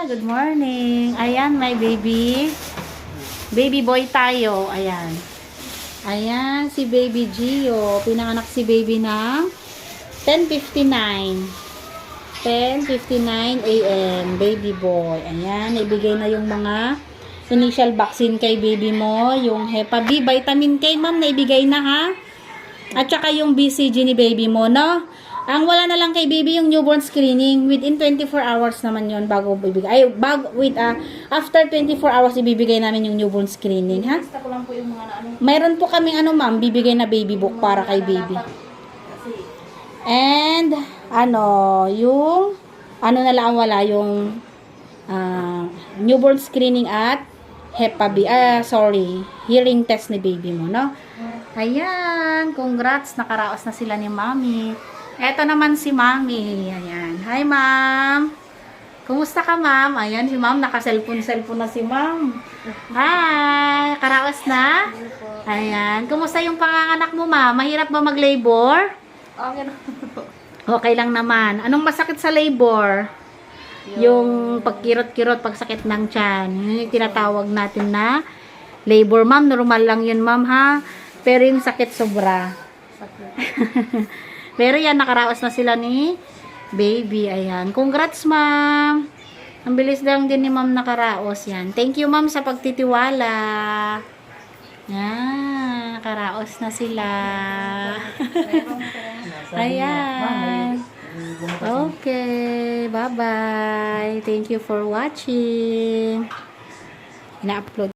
Good morning. Ayan, my baby. Baby boy tayo. Ayan. Ayan, si baby Gio. Pinanganak si baby ng 10:59. 10:59 a.m. Baby boy. Ayan, ibigay na yung mga initial vaccine kay baby mo. Yung Hepa B, vitamin K, ma'am, naibigay na ha. At saka yung BCG ni baby mo, no? Ang wala na lang kay baby yung newborn screening. Within 24 hours naman yon bago bibigay. After 24 hours ibibigay namin yung newborn screening, ha? Gusto ko lang po yung mga Mayroon po kami ma'am, bibigay na baby book para kay baby. And yung na lang wala yung newborn screening at Hepa B. Hearing test ni baby mo, no? Ayan, congrats, nakaraos na sila ni Mami. Eto naman si Mami. Ayan. Hi, Ma'am. Kumusta ka, Ma'am? Ayan, si Ma'am, naka-cellphone na si Ma'am. Hi, karaos na? Ayan. Kumusta yung panganganak mo, Ma'am? Mahirap ba mag-labor? Okay na. Okay lang naman. Anong masakit sa labor? Yung pagkirot-kirot, pagsakit ng tiyan. Yun yung tinatawag natin na labor, Ma'am. Normal lang yun, Ma'am, ha? Pero yung sakit sobra. Pero yan, nakaraos na sila ni baby. Ayan. Congrats, ma'am. Ang bilis lang din ni ma'am nakaraos. Yan. Thank you, ma'am, sa pagtitiwala. Yan. Nakaraos na sila. Ayan. Okay. Bye-bye. Thank you for watching. Ina-upload.